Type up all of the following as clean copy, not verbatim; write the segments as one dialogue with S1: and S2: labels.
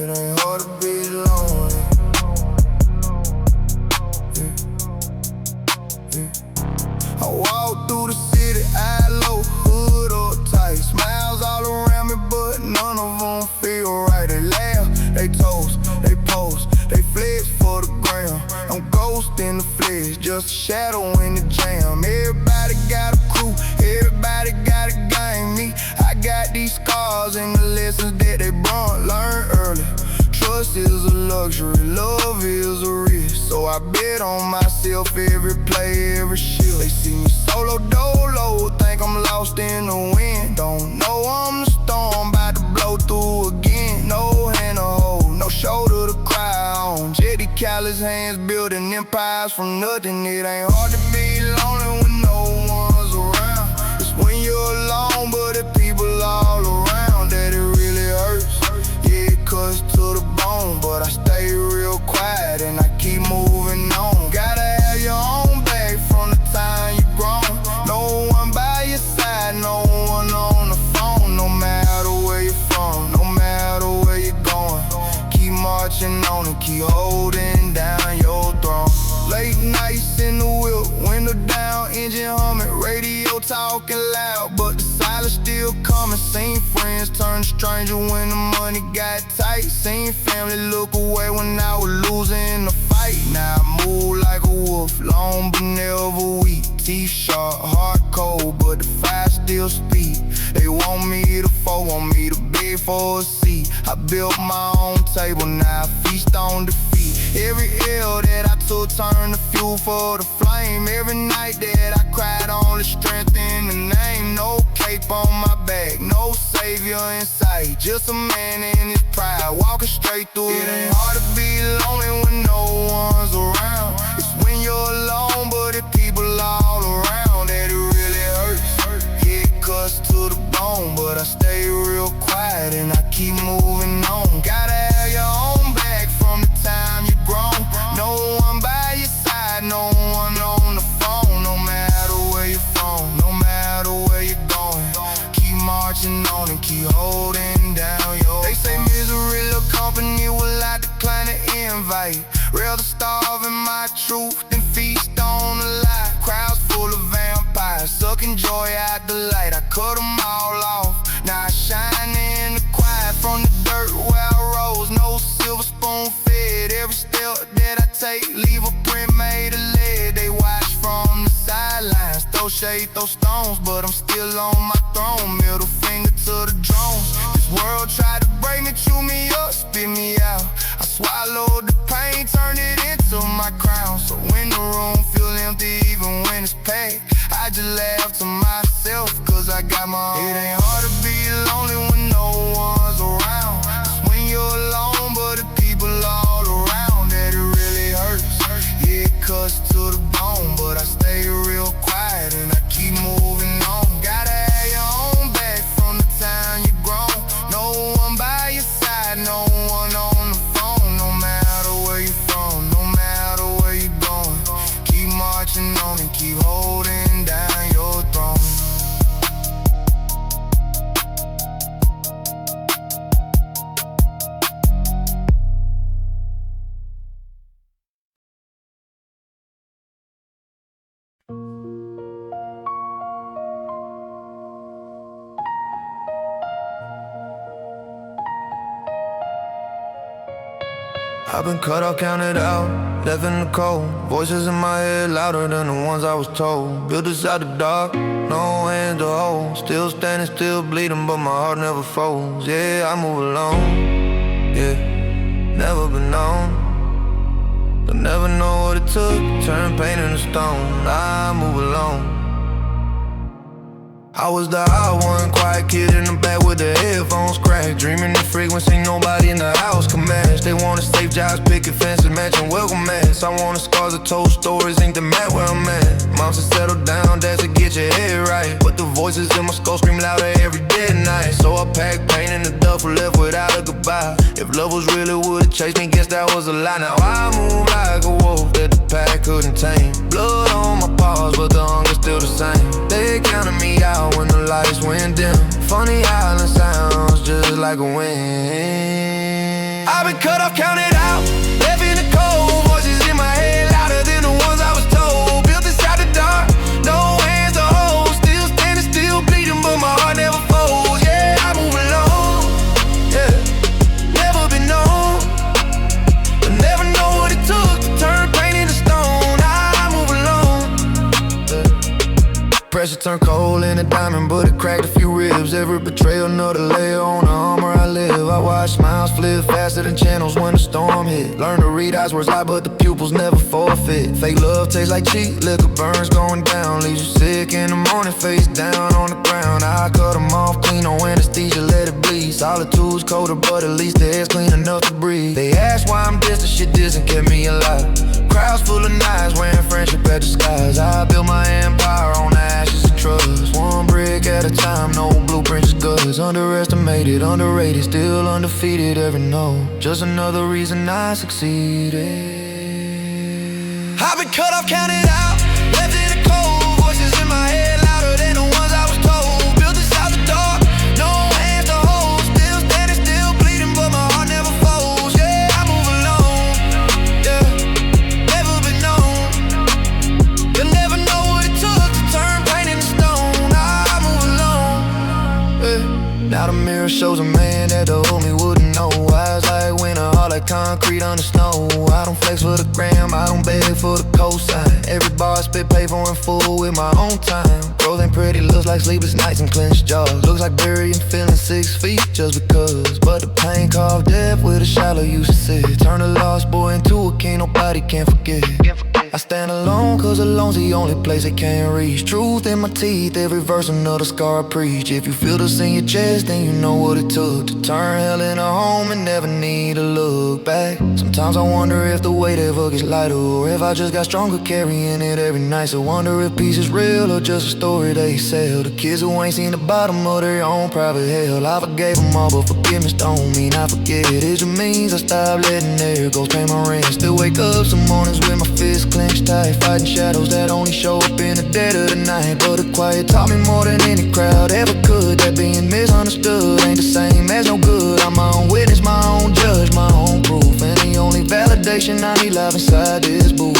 S1: It ain't hard to be lonely. I walk through the city, eye low, hood up tight. Smiles all around me, but none of them feel right. They laugh, they toast, they pose, they flex for the gram. I'm ghost in the flesh, just a shadow in the jam. Everybody got a crew, everybody got a gang. Me, I got these scars and the lessons that they brought, learned early. Trust is a luxury, love is a risk. So I bet on myself every play, every shift. They see me solo dolo, think I'm lost in the wind. Don't know I'm the storm, about to blow through again. No hand to hold, no shoulder to cry on. Jetty callous hands building empires from nothing. It ain't hard to be lonely when no one's around. It's when you're alone, but the people all around that it really hurts. Yeah, it cuts to the bone, but I stay real quiet and I keep moving on. Gotta have your own bag from the time you grown. No one by your side, no one on the phone. No matter where you're from, no matter where you're going, keep marching on and keep holding down your throne. Late nights in the whip, window down, engine humming, radio talking loud, but the silence still coming. Seen friends turn stranger when the money got tight. Seen family look away when I was losing the fight. Now I move like a wolf, long but never weak. Teeth sharp, heart cold, but the fire still speak. They want me to fall, want me to beg for a seat. I built my own table, now I feast on defeat. Every L that I took turned to fuel for the flame. Every night that I cried, only strength in the name. No cape on my back, no savior in sight, just a man in his pride, walking straight through. It ain't hard to be lonely when no one's around. It's when you're alone, but the people all around that it really hurts. Yeah, it cuts to the bone, but I stay real quiet and I keep moving on. Gotta have your own bag from the time you grown. No one by your side, no one on the phone. No matter where you're from, no matter where you're going, keep marching on and keep holding down your. They say misery look company, will I decline the invite? Rather starve in my truth than feast on a lie. Crowds full of vampires, sucking joy out the light. I cut them all off, now I shine in the quiet. From the dirt where I rose, no silver spoon fed. Every step that I take, leave a print made of lead. They watch from the sidelines, throw shade, throw stones, but I'm still on my throne. Middle finger to the drones. This world tried to break me, chew me up, spit me out. I swallowed the pain, turned it into my crown. So when the room feel empty, even when it's packed, I just laugh to myself, cause I got my own. It ain't hard to be lonely when no one's around. It's when you're alone, but the people all around that it really hurts. Yeah, it cuts to the bone, but I stay real quiet and I keep moving on. Gotta have your own bag from the time you grown. No one by your side, no one on the phone. No matter where you're from, no matter where you're going, keep marching on and keep holding down your throne. I've been cut off, counted out, left in the cold. Voices in my head louder than the ones I was told. Built us out the dark, no hands to hold. Still standing, still bleeding, but my heart never froze. Yeah, I move alone, yeah, never been known. They'll never know what it took to turn pain into stone. I move alone. I was the odd one, quiet kid in the back with the headphones cracked, dreaming the frequency nobody in the house can match. They wanted safe jobs, picket fences, matching welcome mats. I wanted scars that told stories, ain't the map where I'm at. Mom said settle down, dad said get your head right, but the voices in my skull scream louder every day and night. So I packed pain in the duffel, left without a goodbye. If love was real, it would've chased me, guess that was a lie. Now I move like a wolf that the pack couldn't tame. Blood on my paws, but the hunger's still the same. They counted me out when the lights went dim. Funny island sounds just like a wind. I've been cut off, counted out, left in the cold. Voices in my head louder than the ones I was told. Built inside the dark, no hands to hold. Still standing, still bleeding, but my heart never folds. Yeah, I move along, yeah, never been known, but never know what it took to turn pain into stone. I move along, yeah. Pressure turned cold in a diamond, but it cracked a few ribs. Every betrayal, another layer on the armor I live. I watch smiles flip faster than channels when the storm hit. Learn to read eyes, words lie, but the pupils never forfeit. Fake love tastes like cheap liquor, burns going down. Leaves you sick in the morning, face down on the ground. I cut them off, clean on anesthesia, let it bleed. Solitude's colder, but at least the air's clean enough to breathe. They ask why I'm distant, shit doesn't kept me alive. Crowds full of knives, wearing friendship at disguise. I built my empire on the ashes of trust. One brick at a time, no blueprints, just guts. Underestimated, underrated, still undefeated, every no. Just another reason I succeeded. I've been cut off, counted out, left in the cold. Voices in my head louder than the ones I was told. Built inside the dark, no hands to hold. Still standing, still bleeding, but my heart never folds. Yeah, I move alone, yeah, never been known, you'll never know what it took to turn pain into stone. I move alone, yeah. Now the mirror shows a man that the old me wouldn't know. Eyes like winter, heart like concrete under snow. I don't flex for the gram, I don't beg for the cosign. Every bar I spit pay for in full with my own time. Growth ain't pretty, looks like sleepless nights and clenched jaws. Looks like burying feeling 6 feet just because. But the pain carved death with a shallow used to sit. Turn a lost boy into a king nobody can forget. I stand alone cause alone's the only place I can't reach. Truth in my teeth, every verse another scar I preach. If you feel this in your chest, then you know what it took to turn hell into home and never need to look back. Sometimes I wonder if the weight ever gets lighter, or if I just got stronger carrying it every night. So wonder if peace is real or just a story they sell. The kids who ain't seen the bottom of their own private hell. I forgave them all, but forgiveness don't mean I forget. It just means I stopped letting their ghosts pay my rent. Still wake up some mornings with my fists clenched tight, fighting shadows that only show up in the dead of the night. But the quiet taught me more than any crowd ever could. That being misunderstood ain't the same as no good. I'm my own witness, my own judge, my own proof, and the only validation I need live inside this booth.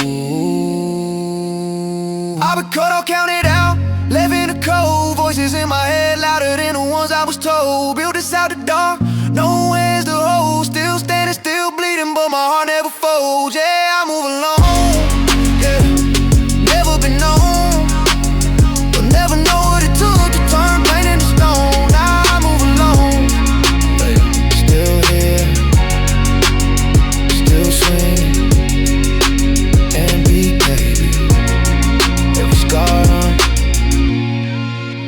S1: I've been cut off, counted out, left in the cold. Voices in my head louder than the ones I was told. Built this out the dark, no hands to hold. Still standing, still bleeding, but my heart never folds. Yeah, I move along, yeah, never been known, but never know what it took to turn pain into stone. I move along, still here, still swinging. NBK, every scar on,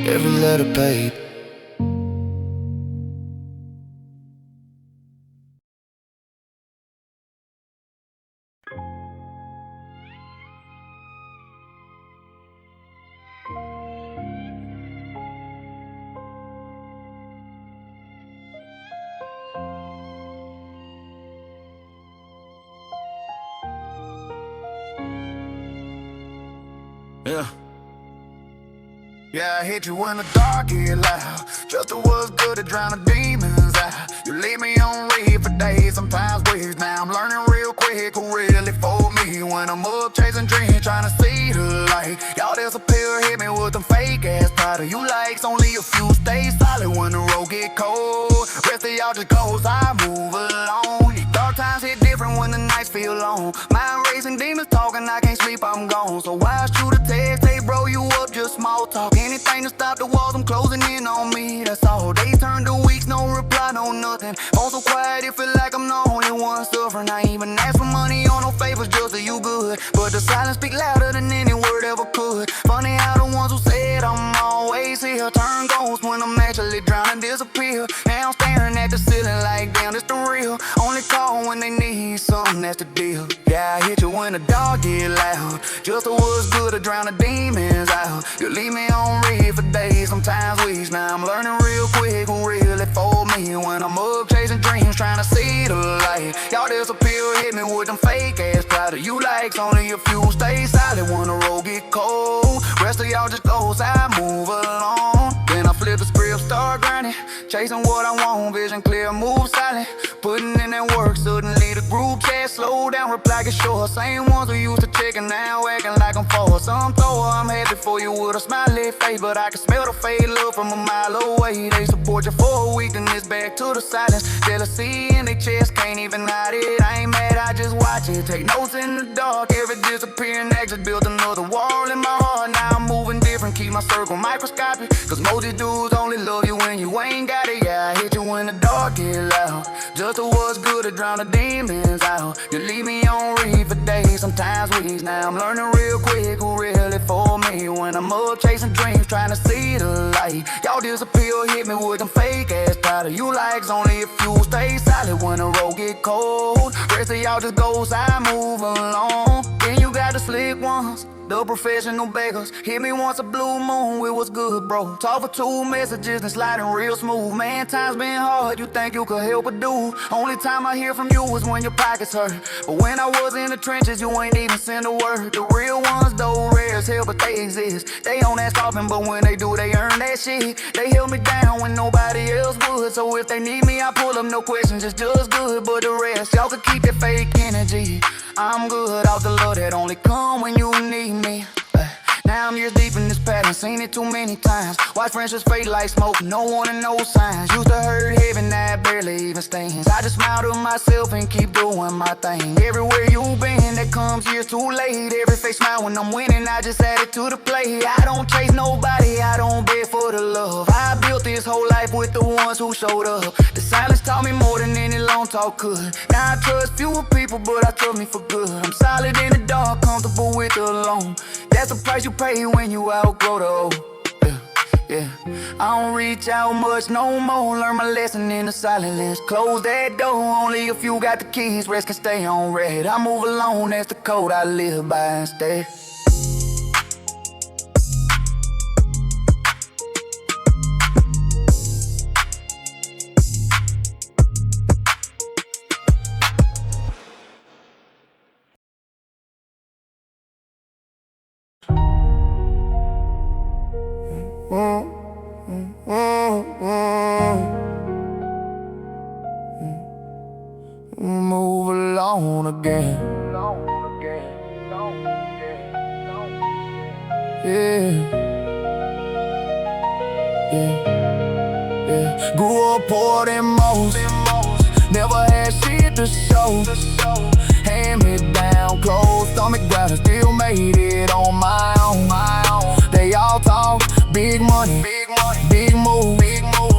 S1: every letter paid. Yeah. Yeah, I hit you when the dark get loud. Just was good to drown the demons out. You leave me on read for days, sometimes weeks. Now I'm learning real quick who really for me. When I'm up chasing dreams, trying to see the light. Y'all disappear, hit me with them fake ass title. You likes, only a few stay solid when the road get cold. Rest of y'all just goes, I move along. Dark times hit different when the nights feel long. Mind racing, demons talking, I can't sleep, I'm gone. So why shoot a text, hey bro, you up, just small talk. Anything to stop the walls, I'm closing in on me, that's all. Days turn to weeks, no reply, no nothing. Phone so quiet, it feel like I'm the only one suffering. I ain't even ask for money or no favors, just so you good. But the silence speak louder than any word ever could. Funny how the ones who said I'm always here turn ghosts when I'm actually drowning, disappear. Now I'm staring at the ceiling like, damn, this the real. Only call when they need something, that's the deal. Yeah, I hit you when the dark get loud. Just was good to drown the demons out. You leave me on read for days, sometimes weeks. Now I'm learning real quick who really for me. When I'm up chasing dreams, trying to see the light. Y'all disappear, hit me with them fake ass powder. You likes, only a few stay silent when the road get cold. Rest of y'all just goes, I move along. Then I flip the script, start grinding. Chasing what I want, vision clear, move silent. Putting in that work, suddenly the group chat slow down, reply get short. Same ones who used to check and now acting like I'm for some thrower. I'm happy for you with a smiley face, but I can smell the fade love from a mile away. They support you for a week, then it's back to the silence. Jealousy in their chest, can't even hide it. I ain't mad, I just watch it. Take notes in the dark, every disappearing exit built another wall in my heart. Now I'm moving different, keep my circle microscopic, cause most of these dudes only love you when you ain't got it. Yeah, I hit you when the dark get loud, just to what's good to drown the demons out. You leave me on read for days, sometimes weeks. Now I'm learning real quick who really for me. When I'm up chasing dreams, trying to see the light, y'all disappear, hit me with them fake ass powder. You likes only if you stay silent when the road get cold. Rest of y'all just goes, I move along. Then you got the slick ones, the professional beggars. Hit me once a blue moon with what's good, bro. Talk for 2 messages and sliding real smooth. Man, times been hard, you think you could help a dude. Only time I hear from you was when your pockets hurt. But when I was in the trenches, you ain't even send a word. The real ones, though, rare as hell, but they exist. They on that stopping, but when they do, they earn that shit. They held me down when nobody else would. So if they need me, I pull up, no questions, it's just good. But the rest, y'all could keep that fake energy. I'm good off the love that only come when you need me. Now I'm years deep in this pattern, seen it too many times. Watch friendships fade like smoke, no warning, no signs. Used to hurt heavy, now it barely even stings. I just smile to myself and keep doing my thing. Everywhere you been, that comes years too late. Every face smile when I'm winning, I just add it to the play. I don't chase nobody, I don't beg for the love. I built this whole life with the ones who showed up. The silence taught me more than any long talk could. Now I trust fewer people, but I trust me for good. I'm solid in the dark, comfortable with the alone. That's the price you pay when you outgrow the old. Yeah. I don't reach out much no more. Learn my lesson in the silence. Close that door, only if you got the keys. Rest can stay on red. I move alone, that's the code I live by instead. Move along again. Yeah. Grew up poor than most, never had shit to show. Hand me down, closed stomach ground, and still made it on my own. They all talk big money, big move,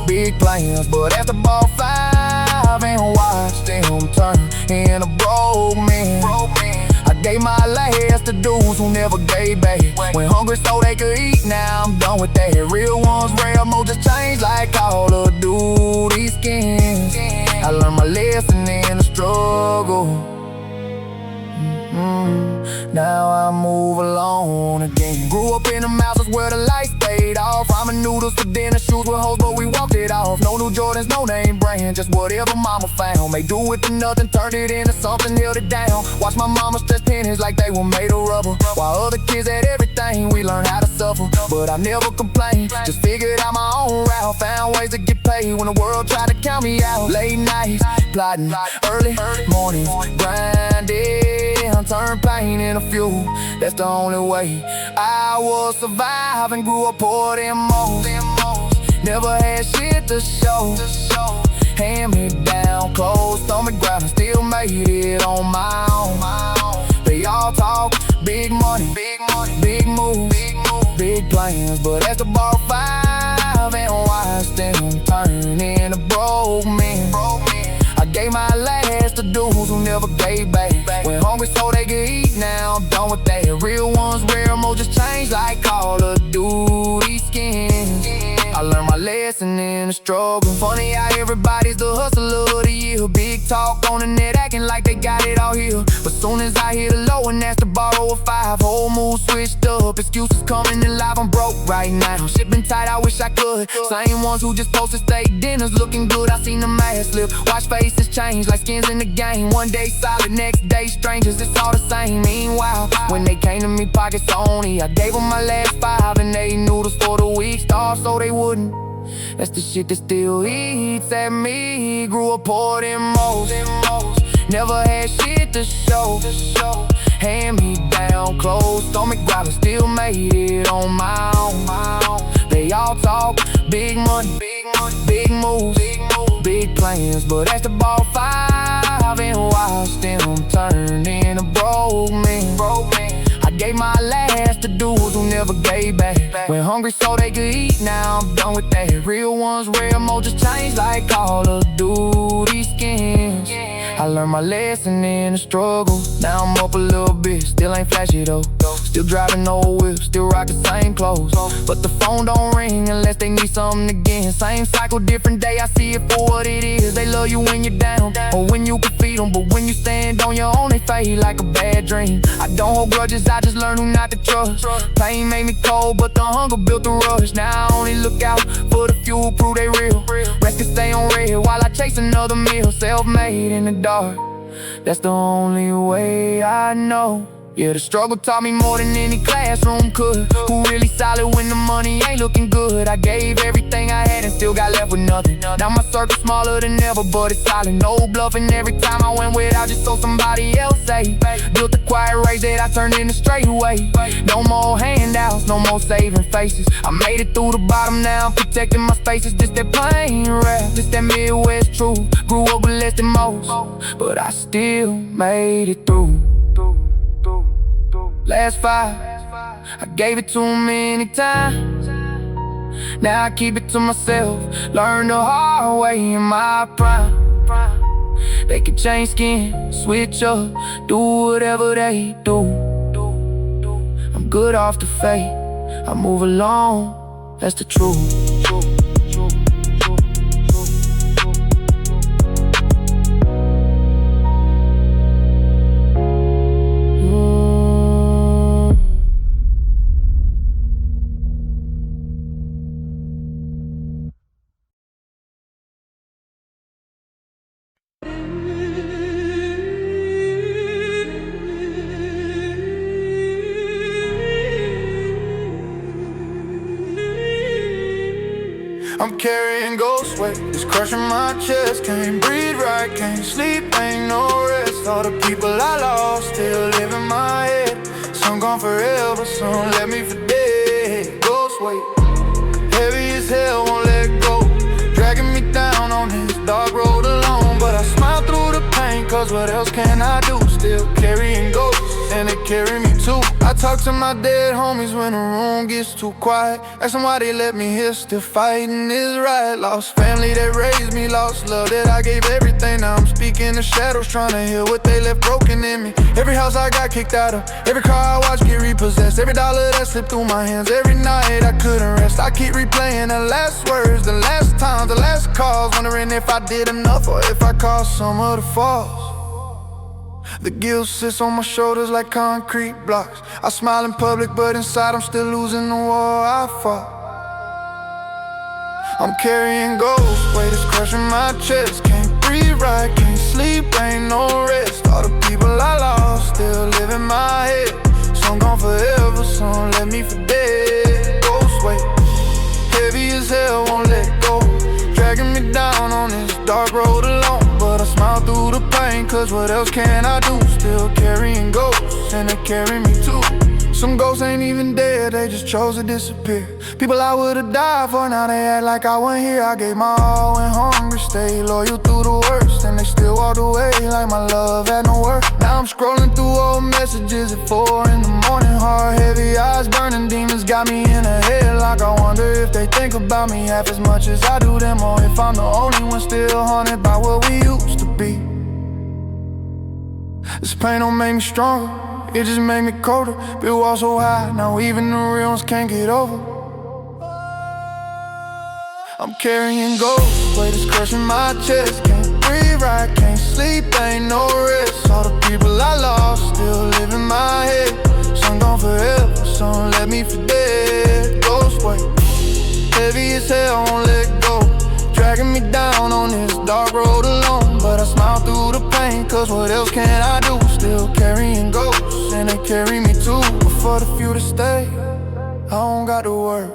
S1: big plans, but after ball 5 and watch them turn in a broke man. I gave my last to dudes who never gave back. When hungry so they could eat, now I'm done with that. Real ones rare, more just change like Call of Duty skins. I learned my lesson in the struggle. Now I move alone again. Grew up in the mountains where the lights stayed off. Ramen noodles for dinner, shoes with holes, but we walked it off. No new Jordans, no name brand, just whatever mama found. Made do with the nothing, turned it into something, held it down. Watch my mama stretch pennies like they were made of rubber. While other kids had everything, we learned how to suffer. But I never complained, just figured out my own route. Found ways to get paid when the world tried to count me out. Late nights, plotting, early mornings, grinding. Turn pain into fuel, that's the only way I will survive. And grew up poor than most, never had shit to show. Hand me down, closed stomach ground, and still made it on my own. They all talk big money, big move, big plans, but after ball 5 and watch them turn into broke men. I gave my last to dudes who never gave back. When hungry so they could eat, now I'm done with that. Real ones rare, more just change like Call of Duty skins. I learned my lesson in the struggle. Funny how everybody's the hustler of the year. Big talk on the net, acting like they got it all here. But soon as I hit a low and asked to borrow a 5, whole mood switched up. Excuses coming in live, I'm broke right now. Shit been tight, I wish I could. Same ones who just posted steak dinners looking good, I seen the mask slip. Watch faces change like skins in the game. One day solid, next day strangers, it's all the same. Meanwhile, when they came to me pockets only, I gave them my last 5 and 8 noodles for the week. Starved so they wouldn't That's the shit that still eats at me. Grew up poor than most, never had shit to show. Hand-me-down clothes, stomach growler, still made it on my own. They all talk big money, big moves, big plans, but that's the ball five and watched them turn into broke men. I gave my last to dudes who never gave back. Went hungry so they could eat, now I'm done with that. Real ones wear more, just change like Call of Duty skins. I learned my lesson in the struggle. Now I'm up a little bit, still ain't flashy though. Still driving old whips, still rock the same clothes. But the phone don't ring unless they need something again. Same cycle, different day, I see it for what it is. They love you when you're down, or when you can feed them. But when you stand on your own, they fade like a bad dream. I don't hold grudges, I just learned who not to trust. Pain made me cold, but the hunger built the rush. Now I only look out for the few who prove they real. Rest can stay on red while I chase another meal. Self-made in the dark, that's the only way I know. Yeah, the struggle taught me more than any classroom could. Who really solid when the money ain't looking good? I gave everything I had and still got left with nothing. Now my circle smaller than ever, but it's solid. No bluffing every time I went without just so somebody else say. Built a quiet race that I turned into straightaway. No more handouts, no more saving faces. I made it through the bottom, now I'm protecting my spaces. This that plain rap, this that Midwest truth. Grew up with less than most, but I still made it through. Last five, I gave it too many times. Now I keep it to myself. Learned the hard way in my prime. They can change skin, switch up, do whatever they do. I'm good off the fate, I move along, that's the truth. I'm carrying ghost weight, it's crushing my chest. Can't breathe right, can't sleep, ain't no rest. All the people I lost still live in my head. Some gone forever, some left me for dead. Ghost weight, heavy as hell, won't let go. Dragging me down on this dark road alone. But I smile through the pain, cause what else can I do? Still carrying ghosts, and they carry me too. I talk to my dead homies when the room gets too quiet. Ask them why they let me here, still fighting is right. Lost family that raised me, lost love that I gave everything. Now I'm speaking the shadows, trying to heal what they left broken in me. Every house I got kicked out of, every car I watched get repossessed, every dollar that slipped through my hands, every night I couldn't rest. I keep replaying the last words, the last times, the last calls, wondering if I did enough or if I caused some of the falls. The guilt sits on my shoulders like concrete blocks. I smile in public, but inside I'm still losing the war I fought. I'm carrying ghost weight, it's crushing my chest. Can't breathe right, can't sleep, ain't no rest. All the people I lost still live in my head. Some gone forever, some left me for dead. Ghost weight, heavy as hell, won't let go. Dragging me down on this dark road alone. But I smile through the pain, cause what else can I do? Still carrying ghosts, and they carry me too. Some ghosts ain't even dead, they just chose to disappear. People I would've died for, now they act like I wasn't here. I gave my all, went hungry, stayed loyal through the worst, and they still walked away like my love had no worth. Now I'm scrolling through old messages at 4 in the morning. Heart heavy, eyes burning, demons got me in a headlock. I wonder if they think about me half as much as I do them, or if I'm the only one still haunted by what we used to be. This pain don't make me stronger, it just made me colder. Built walls so high, now even the real ones can't get over. I'm carrying ghosts, weight is crushing my chest. Can't breathe right, can't sleep, ain't no rest. All the people I lost still live in my head. Some gone forever, some left me for dead. Ghost weight, heavy as hell, won't let go. Dragging me down on this dark road alone. But I smile through the pain, cause what else can I do? Still carrying ghosts, and they carry me too. But for the few to stay, I don't got to worry.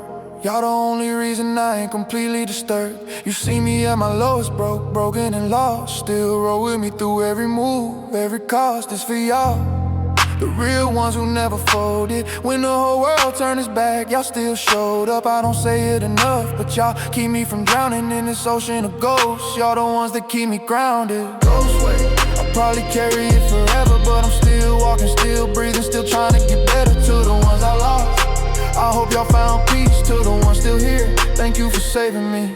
S1: Y'all the only reason I ain't completely disturbed. You see me at my lowest, broken and lost. Still roll with me through every move, every cost. It's for y'all, the real ones who never folded. When the whole world turned its back, y'all still showed up. I don't say it enough, but y'all keep me from drowning in this ocean of ghosts. Y'all the ones that keep me grounded. Ghost way, I'll probably carry it forever, but I'm still walking, still breathing, still trying to get better. To the ones I lost, I hope y'all found peace. To the ones still here, thank you for saving me.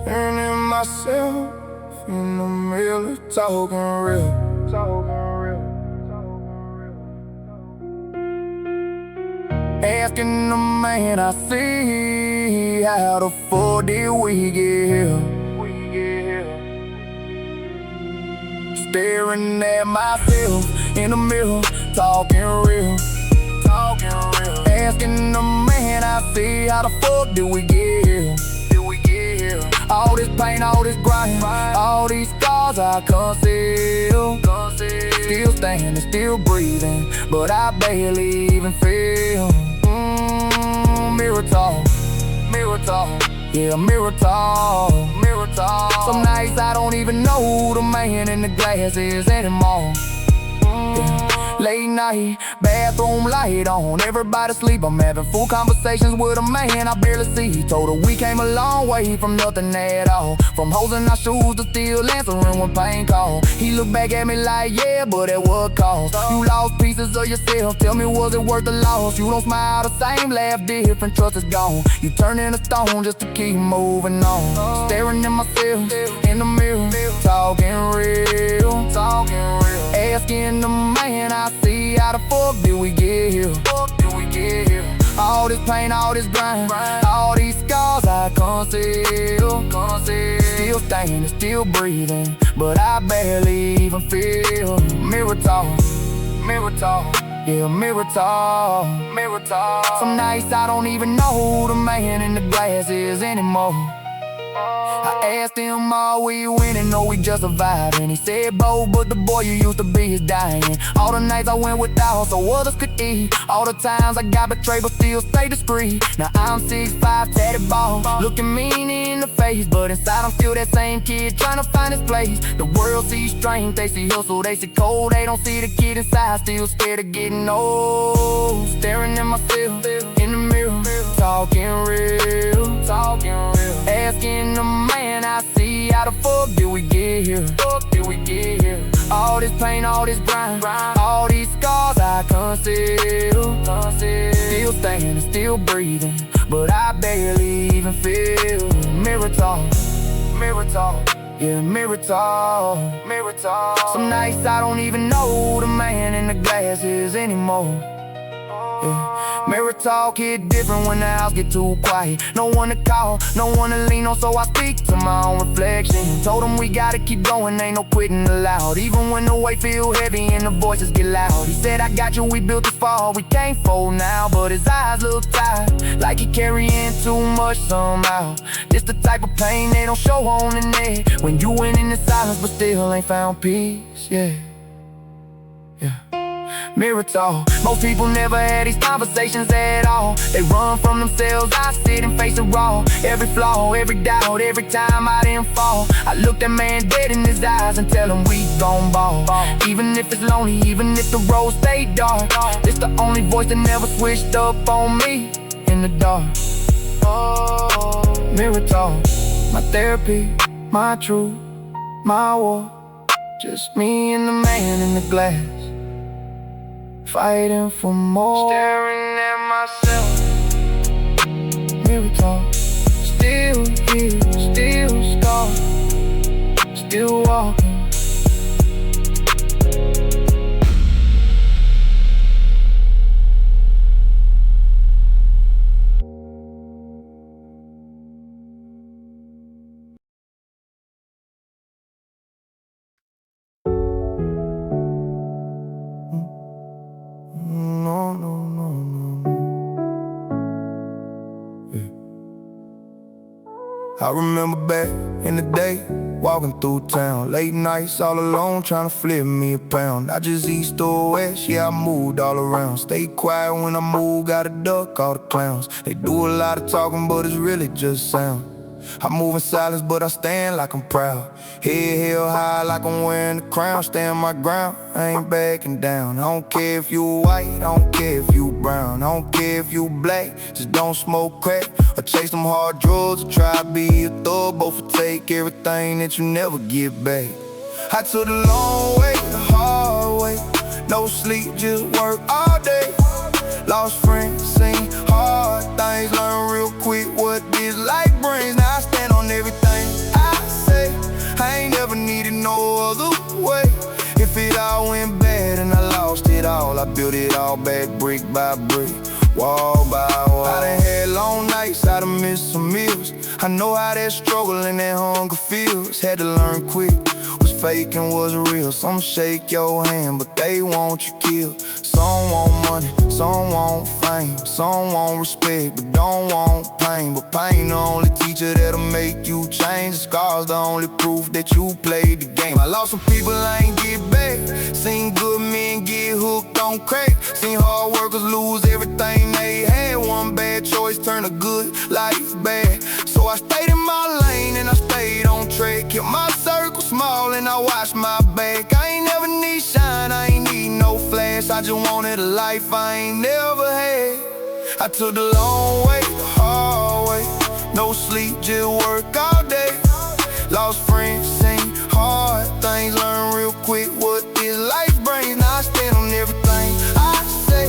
S1: Staring at myself in the mirror, talking real. Asking the man I see, how the fuck did we get here? Staring at myself in the mirror, talking real. Asking the man I see, how the fuck did we get here? All this pain, all this grind, all these scars I conceal. Still standing, still breathing, but I barely even feel. Mirror talk, yeah, mirror talk. Some nights I don't even know who the man in the glass is anymore. Late night, bathroom light on, everybody sleep. I'm having full conversations with a man I barely see. Told her we came a long way from nothing at all, from holes in our shoes to still answering when pain called. He looked back at me like, yeah, but at what cost? You lost pieces of yourself, tell me was it worth the loss? You don't smile the same, laugh different, trust is gone. You turn into stone just to keep moving on. Staring at myself in the mirror, talking real. Asking the man I see, how the fuck did we get here? All this pain, all this grind, all these scars I conceal. Still standing, still breathing, but I barely even feel. Mirror talk, yeah, mirror talk. Some nights I don't even know who the man in the glass is anymore. I asked him, are we winning or we just surviving? He said both, but the boy you used to be is dying. All the nights I went without so others could eat, all the times I got betrayed but still stay discreet. Now I'm 6'5", tatted bald, looking mean in the face, but inside I'm still that same kid trying to find his place. The world sees strength, they see hustle, they see cold. They don't see the kid inside, still scared of getting old. Staring at myself in the mirror, talking real. Asking the man I see, how the fuck did we get here? All this pain, all this grind, all these scars I conceal. Still standing, still breathing, but I barely even feel. Mirror talk, yeah, mirror talk. Some nights I don't even know who the man in the glass is anymore. Yeah. Mirror talk hit different when the house get too quiet. No one to call, no one to lean on, so I speak to my own reflection. Told him we gotta keep going, ain't no quitting allowed. Even when the weight feel heavy and the voices get loud. He said, I got you, we built this fall, we can't fold now. But his eyes look tired, like he carrying too much somehow. This the type of pain they don't show on the net, when you went in the silence but still ain't found peace, yeah. Mirror talk, most people never had these conversations at all. They run from themselves, I sit and face it raw. Every flaw, every doubt, every time I didn't fall, I look that man dead in his eyes and tell him we gon' ball. Even if it's lonely, even if the road stay dark, it's the only voice that never switched up on me in the dark. Mirror talk, my therapy, my truth, my war. Just me and the man in the glass, fighting for more. Staring at myself, mirror talk. Still here, still scarred, still walking. No. Yeah. I remember back in the day, walking through town, late nights all alone, trying to flip me a pound. I just east or west, yeah, I moved all around. Stay quiet when I move, gotta duck all the clowns. They do a lot of talking, but it's really just sound. I move in silence, but I stand like I'm proud. Head held high like I'm wearing the crown. Stand my ground, I ain't backing down. I don't care if you white, I don't care if you brown. I don't care if you black, just don't smoke crack or chase them hard drugs, or try to be a thug. Both will take everything that you never get back. I took the long way, the hard way. No sleep, just work all day. Lost friends, seen hard things, learn real quick what this life brings. Now I stand on everything I say, I ain't never needed no other way. If it all went bad and I lost it all, I built it all back brick by brick, wall by wall. I done had long nights, I done missed some meals. I know how that struggle and that hunger feels. Had to learn quick what's fake and what's real. Some shake your hand, but they want you killed. Some want money, some want fame, some want respect, but don't want pain. But pain the only teacher that'll make you change. The scars the only proof that you played the game. I lost some people I ain't get back. Seen good men get hooked on crack. Seen hard workers lose everything they had. One bad choice turn a good life bad. So I stayed in my lane and I stayed on track. Kept my circle small and I watched my back. I ain't never need shine, I ain't need no flash. I just wanted a life I ain't never had. I took the long way, the hard way. No sleep, just work all day. Lost friends, seen hard things, learn real quick what this life brings. Now I stand on everything I say,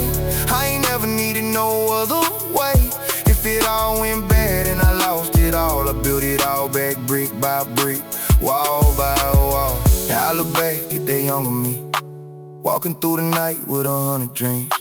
S1: I ain't never needed no other way. If it all went bad and I lost it all, I built it all back brick by brick, wall by wall. Now I look back at that younger me, walking through the night with 100 dreams.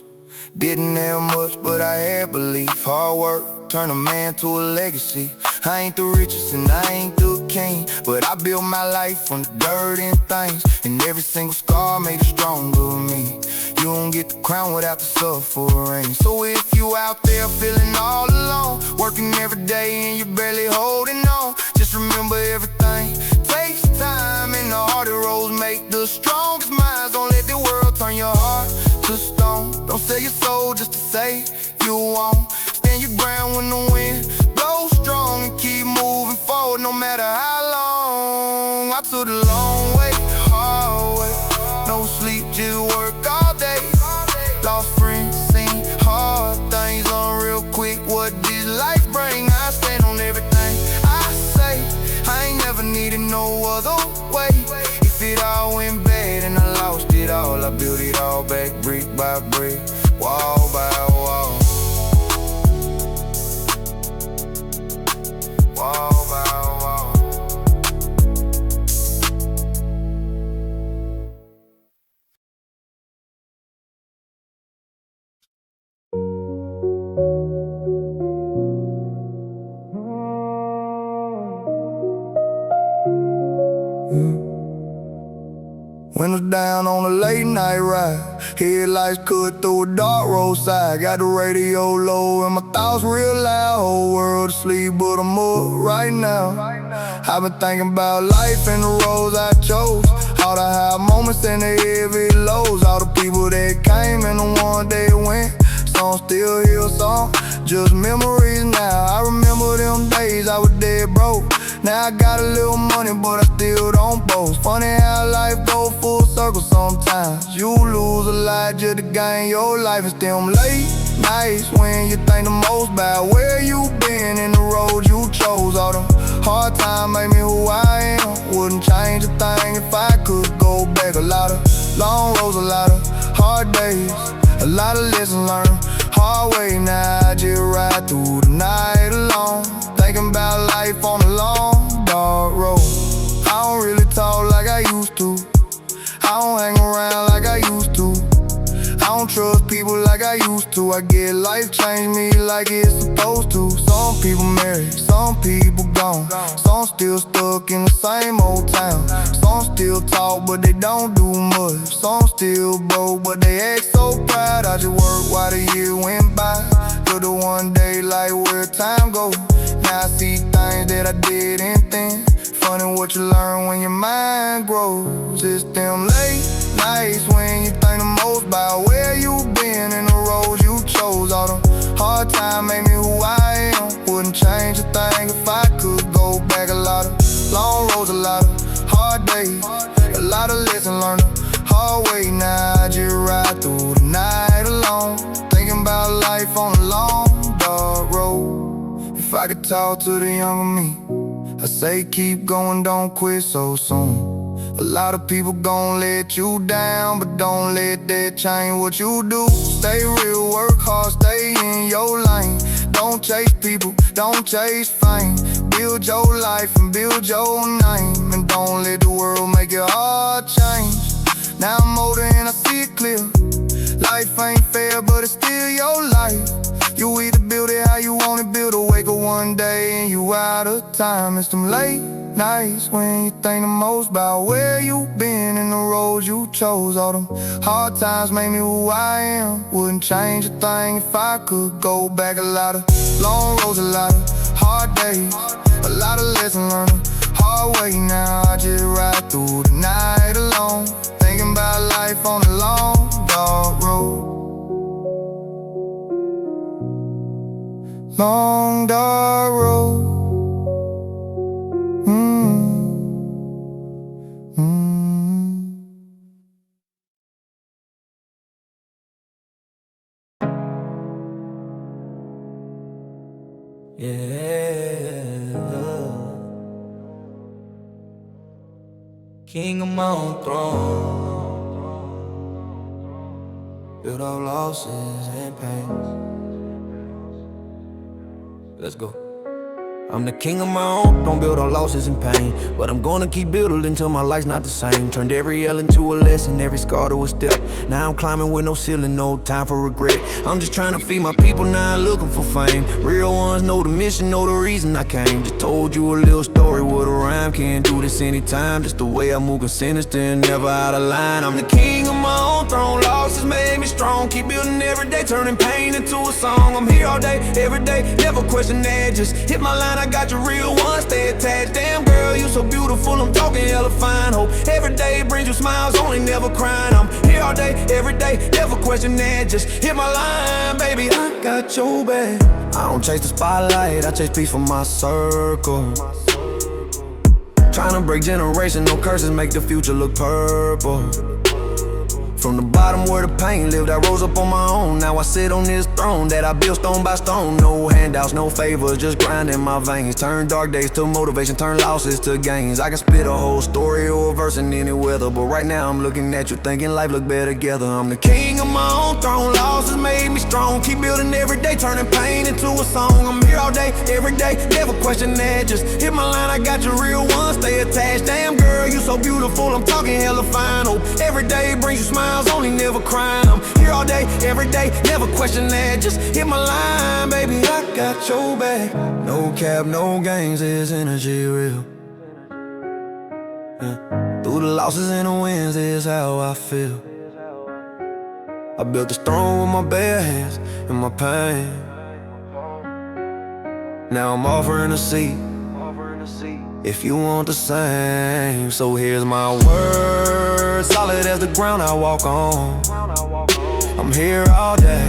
S1: Didn't have much, but I had belief. Hard work turn a man to a legacy. I ain't the richest and I ain't the king, but I built my life from the dirt and things. And every single scar made it stronger with me. You don't get the crown without the suffering. So if you out there feeling all alone, working every day and you're barely holding on, just remember everything takes time, and the harder roads make the strongest minds. Don't let the world turn your heart to stone. Don't sell your soul just to say you won't. Stand your ground when the wind blows strong, and keep moving forward no matter how long. I took the long way, the hard way. No sleep, just work all day. Lost friends, seen hard things, learn real quick what this life bring. I stand on everything I say, I ain't never needed no other way. If it all went bad and I lost it all, I built it all back brick by brick, wall by wall, wall by wall. Windows down on a late night ride, headlights cut through a dark roadside. Got the radio low and my thoughts real loud. Whole world asleep, but I'm up right now. I've been thinking about life and the roads I chose, all the high moments and the heavy lows, all the people that came and the ones that went. Some still here, some just memories now. I remember them days I was dead broke. Now I got a little money, but I still don't boast. Funny how life go full circle sometimes. You lose a lot just to gain your life. It's them late nights when you think the most about where you been and the road you chose. All them hard times made me who I am. Wouldn't change a thing if I could go back. A lot of long roads, a lot of hard days, a lot of lessons learned hard way. Now I just ride through the night alone, thinking about life on a long, dark road. I don't really talk like I used to, I don't hang around like I used to, I don't trust people like I used to. I get life changed me like it's supposed to. Some people married, some people gone, some still stuck in the same old town. Some still talk but they don't do much, some still broke but they act so proud. I just work while the year went by, till the one day like where time go. Now I see things that I did what you learn when your mind grows. It's them late nights when you think the most about where you been and the road you chose. All them hard times made me who I am. Wouldn't change a thing if I could go back. A lot of long roads, a lot of hard days, a lot of lessons learned the hard way. Now I just ride through the night alone, thinking about life on a long dark road. If I could talk to the younger me, I say keep going, don't quit so soon. A lot of people gon' let you down, but don't let that change what you do. Stay real, work hard, stay in your lane. Don't chase people, don't chase fame. Build your life and build your name, and don't let the world make your heart change. Now I'm older and I see it clear. Life ain't fair, but it's still your life. You either build it how you want it, build or wake up one day and you out of time. It's them late nights when you think the most about where you been and the road you chose. All them hard times made me who I am. Wouldn't change a thing if I could go back. A lot of long roads, a lot of hard days, a lot of lessons learned the hard way. Now I just ride through the night alone, thinking about life on a long dark road. Long dark road.
S2: Yeah, king of my own throne, built all losses and pains. Let's go. I'm the king of my own, don't build on losses and pain. But I'm gonna keep building until my life's not the same. Turned every L into a lesson, every scar to a step. Now I'm climbing with no ceiling, no time for regret. I'm just trying to feed my people, now looking for fame. Real ones know the mission, know the reason I came. Just told you a little story with a rhyme. Can't do this anytime, just the way I move, sinister and never out of line. I'm the king of my own throne, losses made me strong. Keep building every day, turning pain into a song. I'm here all day, every day, never question that. Just hit my line, I got your real one, stay attached. Damn girl, you so beautiful, I'm talking hella fine. Hope every day brings you smiles, only never crying. I'm here all day, every day, never question that. Just hit my line, baby, I got your back. I don't chase the spotlight, I chase peace for my circle. Trying to break generational curses, make the future look purple. From the bottom where the pain lived, I rose up on my own. Now I sit on this throne that I built stone by stone. No handouts, no favors, just grind in my veins. Turn dark days to motivation, turn losses to gains. I can spit a whole story or a verse in any weather, but right now I'm looking at you thinking life look better together. I'm the king of my own throne, losses made me strong. Keep building every day, turning pain into a song. I'm here all day, every day, never question that. Just hit my line, I got your real one, stay attached. Damn girl, you so beautiful, I'm talking hella fine. Hope every day brings you smiles, only never crying. I'm here all day, every day, never question that. Just hit my line, baby, I got your back. No cap, no games, this energy real. Yeah. Through the losses and the wins is how I feel. I built this throne with my bare hands and my pain. Now I'm offering a seat if you want the same. So here's my word, solid as the ground I walk on. I'm here all day,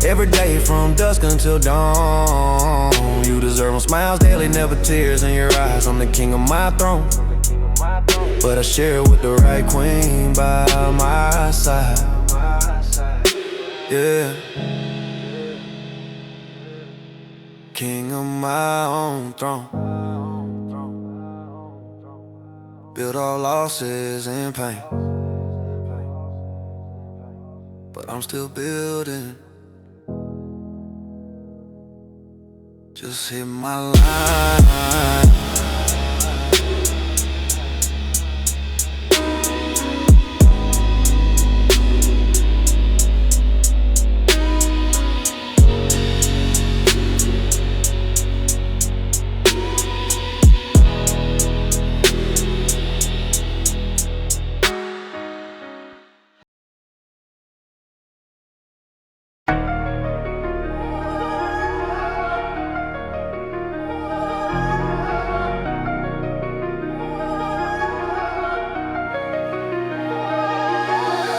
S2: every day from dusk until dawn. You deserve my smiles daily, never tears in your eyes. I'm the king of my throne, but I share it with the right queen by my side. Yeah, king of my own throne, built all losses and pain, but I'm still building. Just hit my line.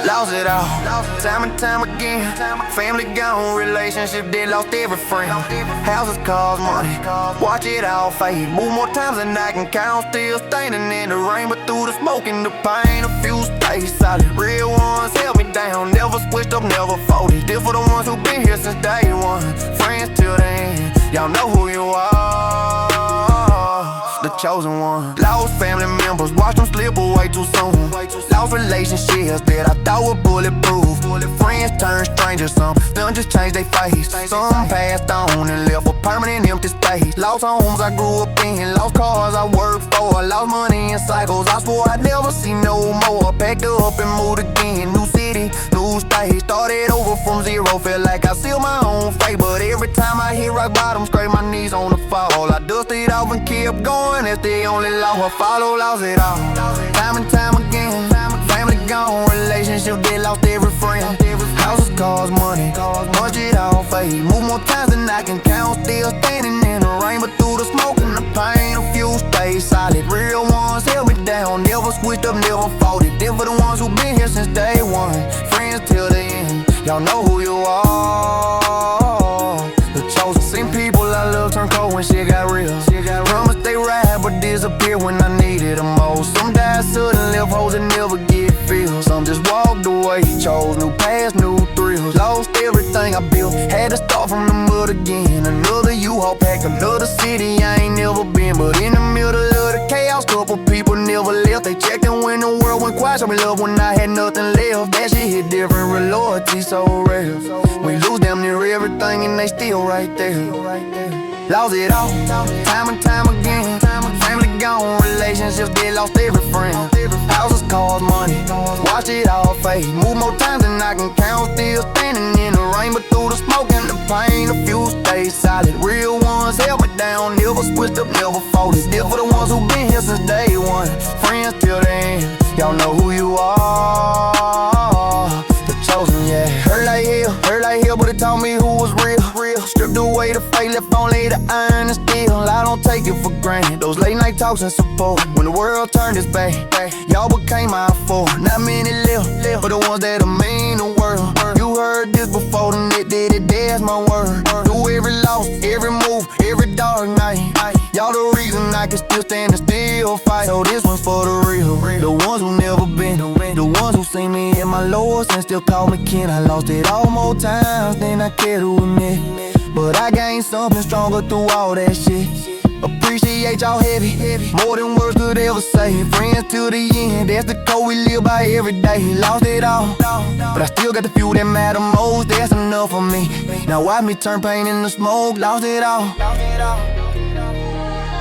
S2: lost it all. Time and time again, family gone, relationship dead, lost every friend. Houses cost money, watch it all fade. Move more times than I can count, still standing in the rain. But through the smoke and the pain, a few stay solid. Real ones held me down, never switched up, never folded. This for the ones who been here since day one, friends till the end. Y'all know who you are, the chosen one. Lost family members, watch them slip away too soon. Lost relationships that I thought were bulletproof. Friends turn strangers, some just changed their face. Some passed on and left a permanent empty space. Lost homes I grew up in, lost cars I worked for, lost money in cycles I swore I'd never see no more. Packed up and moved again, new city, new state. Started over from zero, felt like I sealed my own fate. But every time I hit rock bottom, scrape my knees on the fall. I dusted off and kept going, that's the only law I follow. Lost it all, time and time again. Family gone, relationship dead, lost every friend. Houses cost money, watch it all fade. Move more times than I can count, still standing in the rain. But through the smoke and the pain, a few stay solid. Real ones held me down, never switched up, never folded. Them for the ones who been here since day one, friends till the end. Y'all know who you are, the chosen. Seen people I love turn cold when shit got real. Promised they ride but disappear when I needed them most. Some died sudden, left hoes and never get filled. Some just walked away, chose new paths, new thrills. Lost everything I built, had to start from the mud again. Another U-Haul pack, another city I ain't never been. But in the middle of the chaos, couple people never left. They checked in when the world went quiet, showed me love when I had nothing left. That shit hit different, real loyalty so rare. We lose damn near everything and they still right there. Lost it all, time and time again. Family gone, relationships dead, lost every friend. Houses cost money, watch it all fade. Move more times than I can count, still standing in the rain. But through the smoke and the pain, a few stay solid. Real ones held me down, never switched up, never folded. Still for the ones who been here since day one, friends till the end. Y'all know who you are, the chosen, yeah. Hurt like hell, but it taught me who was real. Stripped away the fake, left only the iron and steel. I don't take it for granted, those late night talks and support. When the world turned its back, y'all became my four. Not many left, but the ones that mean the world. You heard this before, then it did it, that's my word. Through every loss, every move, every dark night, y'all the reason I can still stand and still fight. So this one's for the real, the ones who never been, the ones who seen me in my lowest and still call me kin. I lost it all more times than I care to admit, but I gained something stronger through all that shit. Appreciate y'all heavy, more than words could ever say. Friends till the end, that's the code we live by every day. Lost it all, but I still got the few that matter most. That's enough for me. Now watch me turn pain into smoke. Lost it all,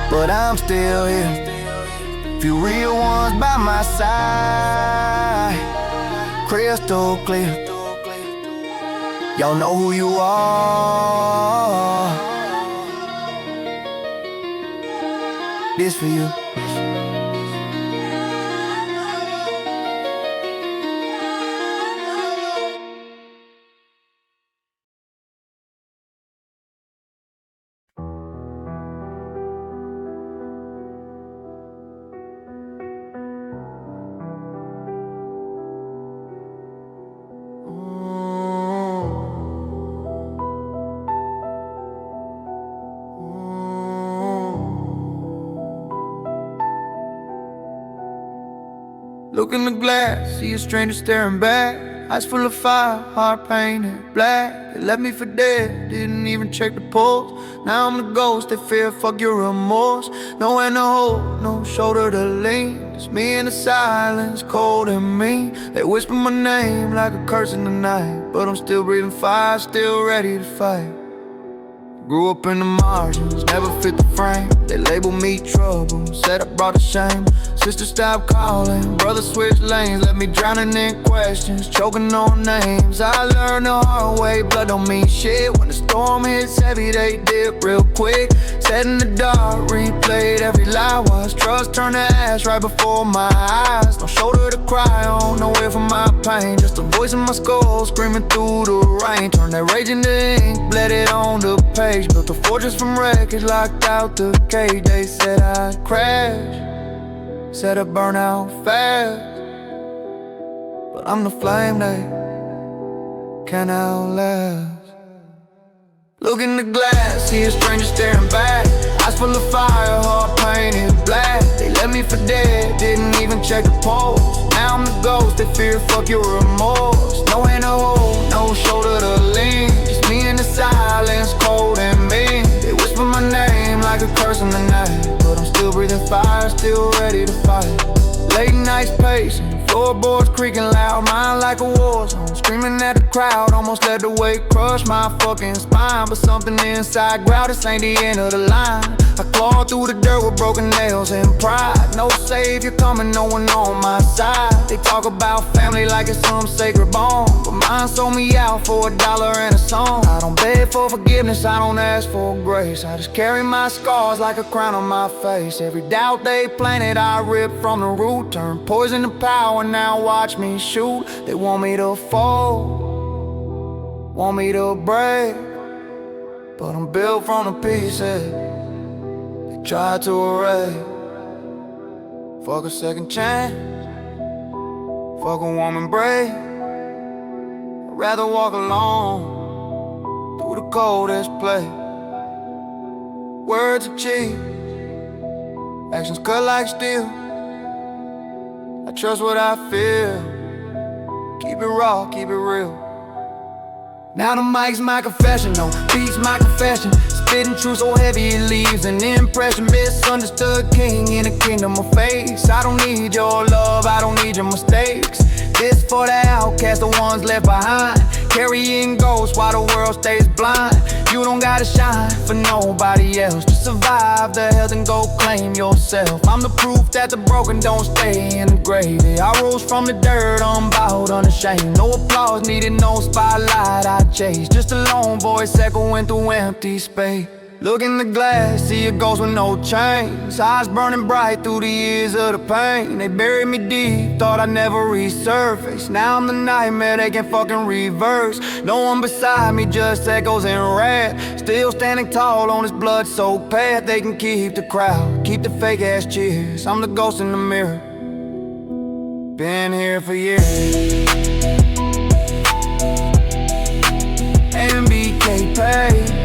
S2: but I'm still here. Few real ones by my side, crystal clear. Y'all know who you are. This for you. Look in the glass, see a stranger staring back. Eyes full of fire, heart painted black. They left me for dead, didn't even check the pulse. Now I'm the ghost, they fear, fuck your remorse. No hand to hold, no shoulder to lean. It's me in the silence, cold and mean. They whisper my name like a curse in the night, but I'm still breathing fire, still ready to fight. Grew up in the margins, never fit the frame. They label me trouble, said I brought the shame. Sister stopped calling, brother switched lanes, left me drowning in questions, choking on names. I learned the hard way, blood don't mean shit. When the storm hits heavy, they dip real quick. Sat in the dark, replayed every lie. Watched trust turn to ash right before my eyes. No shoulder to cry on, nowhere for my pain. Just a voice in my skull, screaming through the rain. Turned that rage into ink, bled it on the page. Built a fortress from wreckage, locked out the cage. They said I'd crash, said I'd burn out fast,
S1: but I'm the flame they can't outlast. Look in the glass, see a stranger staring back. Eyes full of fire, heart painted black. They left me for dead, didn't even check the pulse. Now I'm the ghost, they fear fuck your remorse. No hand to hold, no shoulder to lean. Just me in the silence, cold and mean. They whisper my name like a curse in the night, but I'm still breathing fire, still ready to fight. Late nights pacing, floorboards creaking loud, mind like a war zone. Screaming at the crowd, almost let the weight crush my fucking spine. But something inside growled, this ain't the end of the line. I clawed through the dirt with broken nails and pride. No savior coming, no one on my side. They talk about family like it's some sacred bond, but mine sold me out for $1 and a song. I don't beg for forgiveness, I don't ask for grace. I just carry my scars like a crown on my face. Every doubt they planted, I ripped from the root. Turn poison to power, now watch me shoot. They want me to fall, want me to break, but I'm built from the pieces they tried to erase. Fuck a second chance, fuck a woman brave. I'd rather walk alone through the coldest place. Words are cheap, actions cut like steel. I trust what I feel, keep it raw, keep it real. Now the mic's my confessional, beats my confession. Spitting truth so heavy it leaves an impression. Misunderstood king in a kingdom of fakes. I don't need your love, I don't need your mistakes. This for the outcast, the ones left behind, carrying ghosts while the world stays blind. You don't gotta shine for nobody else, just survive the hell and go claim yourself. I'm the proof that the broken don't stay in the grave. I rose from the dirt, unbowed, unashamed. No applause needed, no spotlight I chased. Just a lone voice echoing through empty space. Look in the glass, see a ghost with no chains. Eyes burning bright through the years of the pain. They buried me deep, thought I'd never resurface. Now I'm the nightmare they can fucking reverse. No one beside me, just echoes and wrath. Still standing tall on this blood-soaked path. They can keep the crowd, keep the fake ass cheers. I'm the ghost in the mirror, been here for years. NBK PAID.